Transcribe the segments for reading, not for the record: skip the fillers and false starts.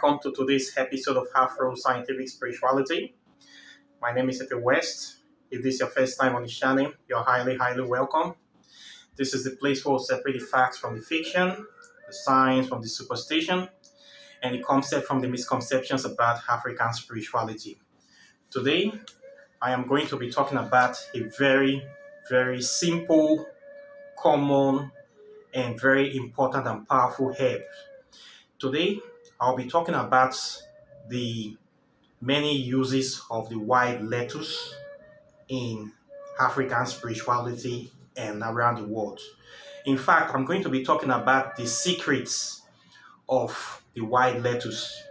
welcome to today's episode of Afro Scientific Spirituality. My name is Efe West. If this is your first time on the channel, you're highly welcome. This is the place where we separate the facts from the fiction, the science from the superstition, and the concept from the misconceptions about African spirituality. Today, I am going to be talking about a very simple, common, and very important and powerful herb. Today, I'll be talking about the many uses of the white lettuce in African spirituality and around the world. In fact, I'm going to be talking about the secrets of the white lettuce.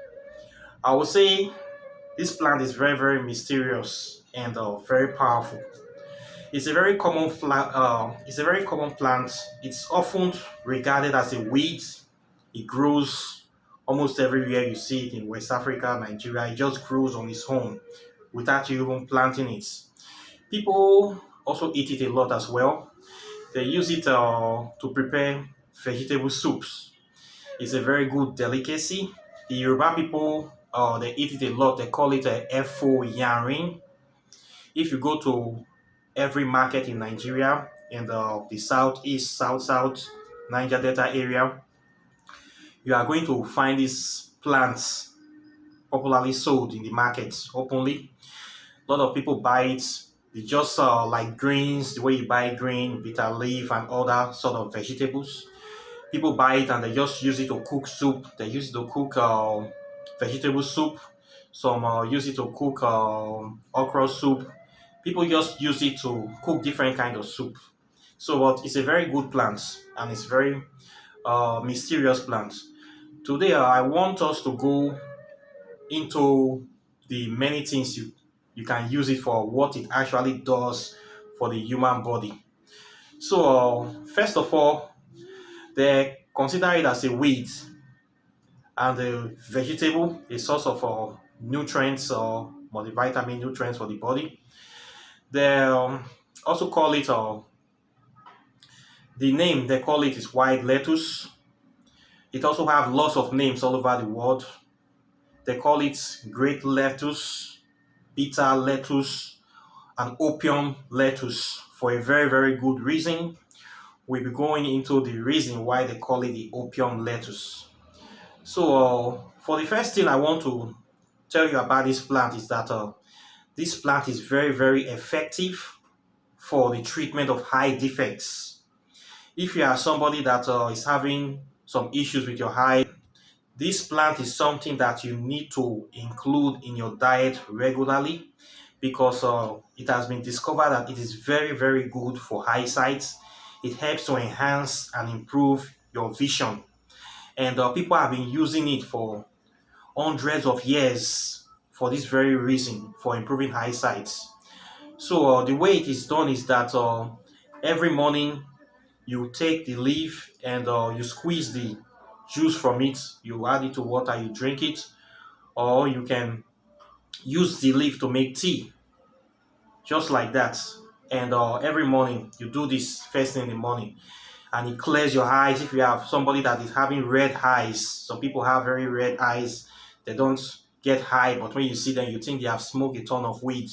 I would say this plant is very mysterious and very powerful. It's a very common plant. It's often regarded as a weed. It grows almost everywhere you see it in West Africa, Nigeria. It just grows on its own without you even planting it. People also eat it a lot as well. They use it to prepare vegetable soups. It's a very good delicacy. The Yoruba people, they eat it a lot. They call it a efo yanrin. If you go to every market in Nigeria, in the southeast, south, Niger Delta area, you are going to find these plants popularly sold in the markets openly. A lot of people buy it. They just like greens, the way you buy green, bitter leaf, and other sort of vegetables. People buy it and they just use it to cook soup. They use it to cook vegetable soup. Some use it to cook okra soup. People just use it to cook different kind of soup. So, but it's a very good plant and it's very mysterious plant. Today, I want us to go into the many things you can use it for, what it actually does for the human body. So, first of all, they consider it as a weed and a vegetable, a source of nutrients or multivitamin nutrients for the body. They also call it, the name they call it is white lettuce. It also have lots of names all over the world. They call it great lettuce, bitter lettuce, and opium lettuce for a very good reason. We'll be going into the reason why they call it the opium lettuce. So for the first thing I want to tell you about this plant is that this plant is very effective for the treatment of eye defects. If you are somebody that is having some issues with your eye, this plant is something that you need to include in your diet regularly because it has been discovered that it is very good for eyesight. It helps to enhance and improve your vision. And people have been using it for hundreds of years for this very reason, for improving eyesight. So the way it is done is that every morning you take the leaf and you squeeze the juice from it, you add it to water, you drink it, or you can use the leaf to make tea, just like that. And every morning you do this first thing in the morning, and it clears your eyes. If you have somebody that is having red eyes, some people have very red eyes, they don't get high, but when you see them, you think they have smoked a ton of weed.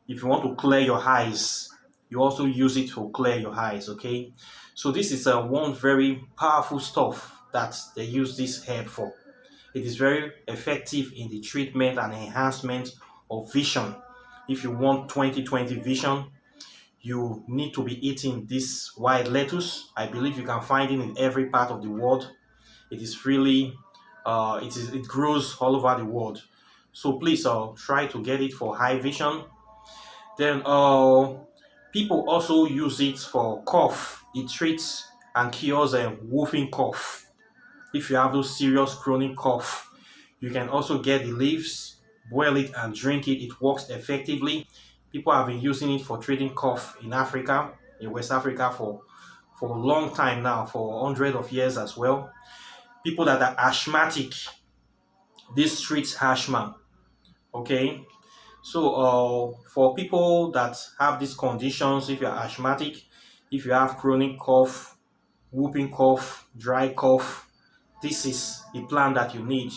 If you want to clear your eyes, you also use it to clear your eyes, okay? So this is one very powerful stuff that they use this herb for. It is very effective in the treatment and enhancement of vision. If you want 20/20 vision, you need to be eating this white lettuce. I believe you can find it in every part of the world. It is freely, it grows all over the world. So please try to get it for high vision. Then people also use it for cough. It treats and cures a whooping cough. If you have those serious chronic cough, you can also get the leaves, boil it and drink it. It works effectively. People have been using it for treating cough in Africa, in West Africa for a long time now, for hundreds of years as well. People that are asthmatic, this treats asthma. Okay, so for people that have these conditions, if you're asthmatic, if you have chronic cough, whooping cough, dry cough, this is the plant that you need.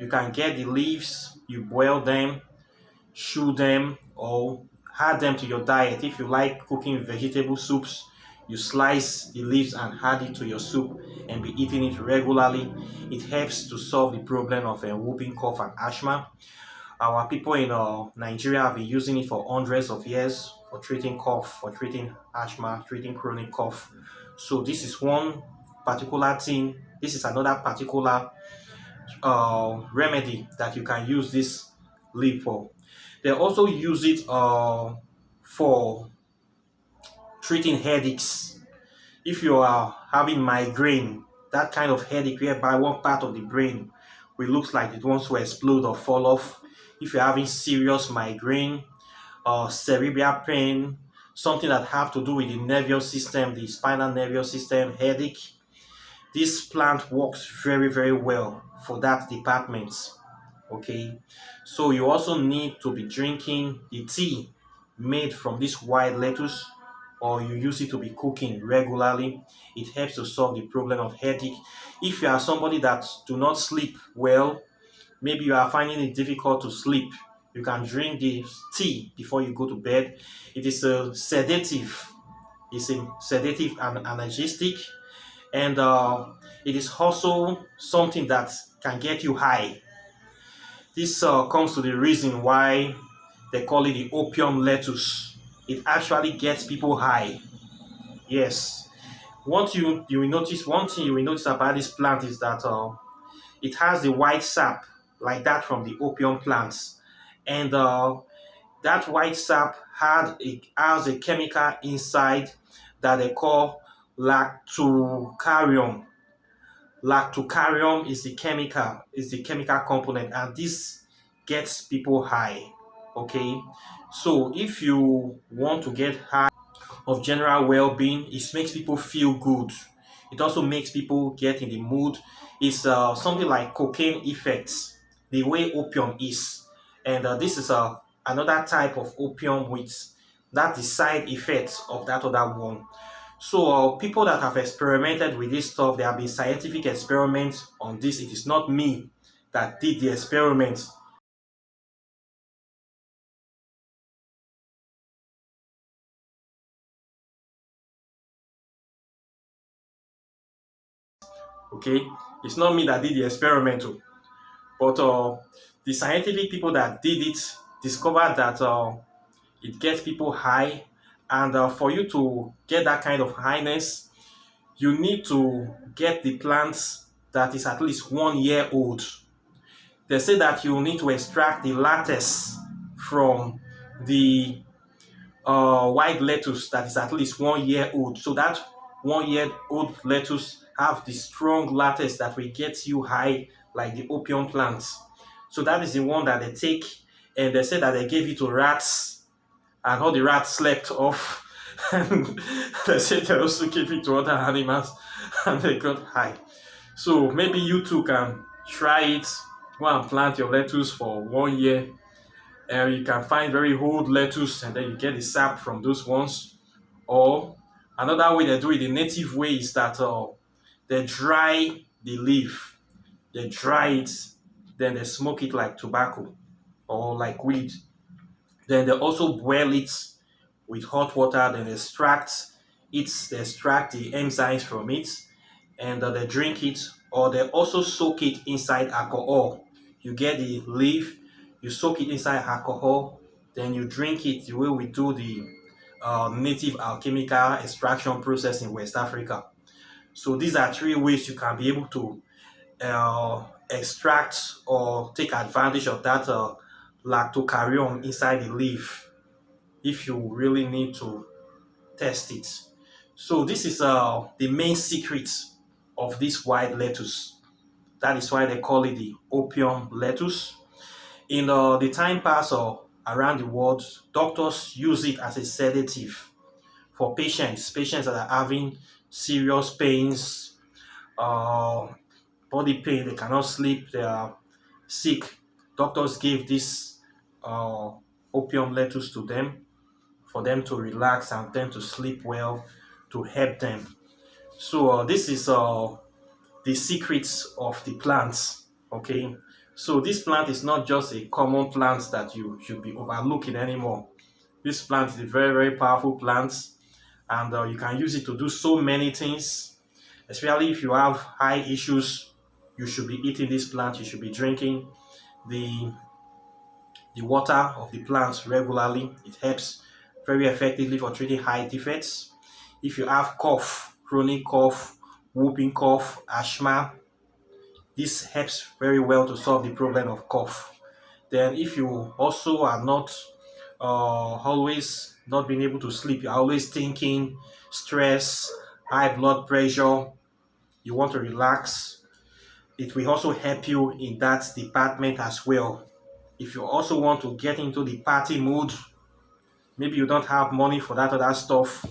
You can get the leaves, you boil them, chew them, or add them to your diet. If you like cooking vegetable soups, you slice the leaves and add it to your soup and be eating it regularly. It helps to solve the problem of whooping cough and asthma. Our people in Nigeria have been using it for hundreds of years for treating cough, for treating asthma, treating chronic cough. So this is one particular thing. This is another particular remedy that you can use this leaf for. They also use it for treating headaches. If you are having migraine, that kind of headache whereby one part of the brain will look like it wants to explode or fall off. If you're having serious migraine or cerebral pain, something that have to do with the nervous system, the spinal nervous system, headache, this plant works very, very well for that department. Okay, so you also need to be drinking the tea made from this white lettuce, or you use it to be cooking regularly. It helps to solve the problem of headache. If you are somebody that do not sleep well, maybe you are finding it difficult to sleep, you can drink the tea before you go to bed. It is a sedative. It's a sedative and analgesic, and it is also something that can get you high. This comes to the reason why they call it the opium lettuce. It actually gets people high. Yes. You will notice one thing you will notice about this plant is that it has the white sap like that from the opium plants, and that white sap has a chemical inside that they call lactocarium. Lactocarium is the chemical component, and this gets people high. Okay, so if you want to get high of general well-being, it makes people feel good. It also makes people get in the mood. It's something like cocaine effects, the way opium is, and this is another type of opium with that the side effects of that other one. So people that have experimented with this stuff, there have been scientific experiments on this. It is not me that did the experiment. Okay, it's not me that did the experiment, oh. But the scientific people that did it discovered that it gets people high, and for you to get that kind of highness, you need to get the plants that is at least 1 year old. They say that you need to extract the latex from the white lettuce that is at least 1 year old. So that 1 year old lettuce have the strong latex that will get you high like the opium plants. So that is the one that they take, and they say that they gave it to rats, and all the rats slept off. And they said they also gave it to other animals and they got high. So maybe you too can try it. Go and plant your lettuce for 1 year. You can find very old lettuce and then you get the sap from those ones. Or another way they do it, the native way, is that they dry the leaf. They dry it, then they smoke it like tobacco or like weed. Then they also boil it with hot water, then they extract the enzymes from it, and they drink it, or they also soak it inside alcohol. You get the leaf, you soak it inside alcohol, then you drink it the way we do the native alchemical extraction process in West Africa. So these are three ways you can be able to extract or take advantage of that lactocarium inside the leaf if you really need to test it. So this is the main secret of this white lettuce. That is why they call it the opium lettuce. In the time past or around the world, doctors use it as a sedative for patients that are having serious pains, uh, body pain, they cannot sleep, they are sick. Doctors give this uh, opium lettuce to them for them to relax and them to sleep well, to help them. So this is the secrets of the plants. Okay, So this plant is not just a common plant that you should be overlooking anymore. This plant is a very, very powerful plant, and you can use it to do so many things. Especially if you have high issues, you should be eating this plant. You should be drinking the water of the plant regularly. It helps very effectively for treating high defects. If you have cough, chronic cough, whooping cough, asthma, this helps very well to solve the problem of cough. Then if you also are not always not being able to sleep, you're always thinking, stress, high blood pressure, you want to relax, it will also help you in that department as well. If you also want to get into the party mood, maybe you don't have money for that other stuff,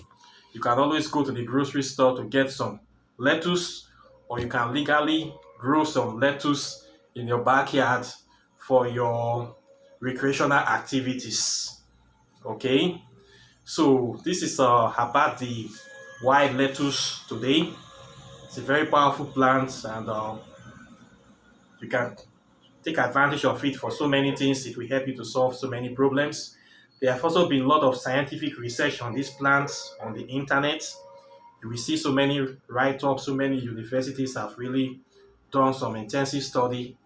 you can always go to the grocery store to get some lettuce, or you can legally grow some lettuce in your backyard for your recreational activities. Okay, so this is about the wild lettuce today. It's a very powerful plant, and you can take advantage of it for so many things. It will help you to solve so many problems. There have also been a lot of scientific research on these plants on the internet. You will see so many write-ups, so many universities have really done some intensive study.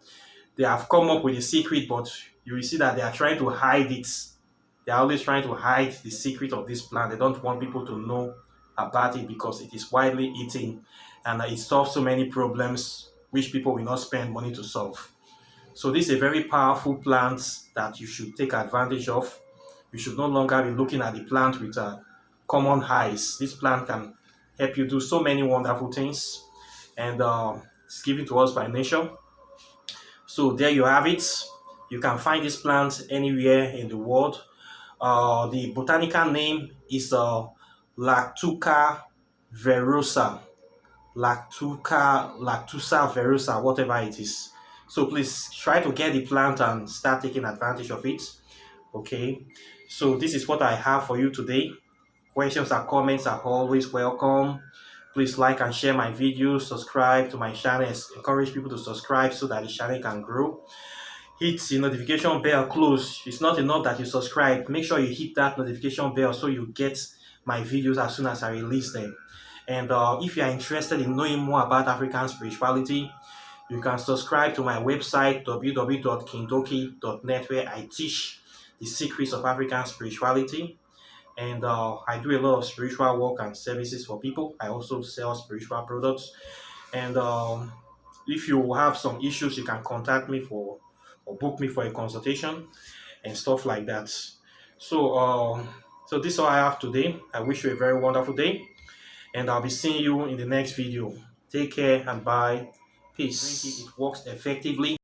They have come up with a secret, but you will see that they are trying to hide it. They are always trying to hide the secret of this plant. They don't want people to know about it because it is widely eaten, and it solves so many problems which people will not spend money to solve. So this is a very powerful plant that you should take advantage of. You should no longer be looking at the plant with common eyes. This plant can help you do so many wonderful things, and it's given to us by nature. So there you have it. You can find this plant anywhere in the world. The botanical name is Lactuca verosa. Lactuca verosa, whatever it is. So please try to get the plant and start taking advantage of it. Okay, so this is what I have for you today. Questions and comments are always welcome. Please like and share my videos, subscribe to my channel, encourage people to subscribe so that the channel can grow. Hit the notification bell close. It's not enough that you subscribe. Make sure you hit that notification bell so you get my videos as soon as I release them. And if you are interested in knowing more about African spirituality, you can subscribe to my website www.kindoki.net, where I teach the secrets of African spirituality. And I do a lot of spiritual work and services for people. I also sell spiritual products. And if you have some issues, you can contact me or book me for a consultation and stuff like that. So so this is all I have today. I wish you a very wonderful day, and I'll be seeing you in the next video. Take care and bye. Peace. It works effectively.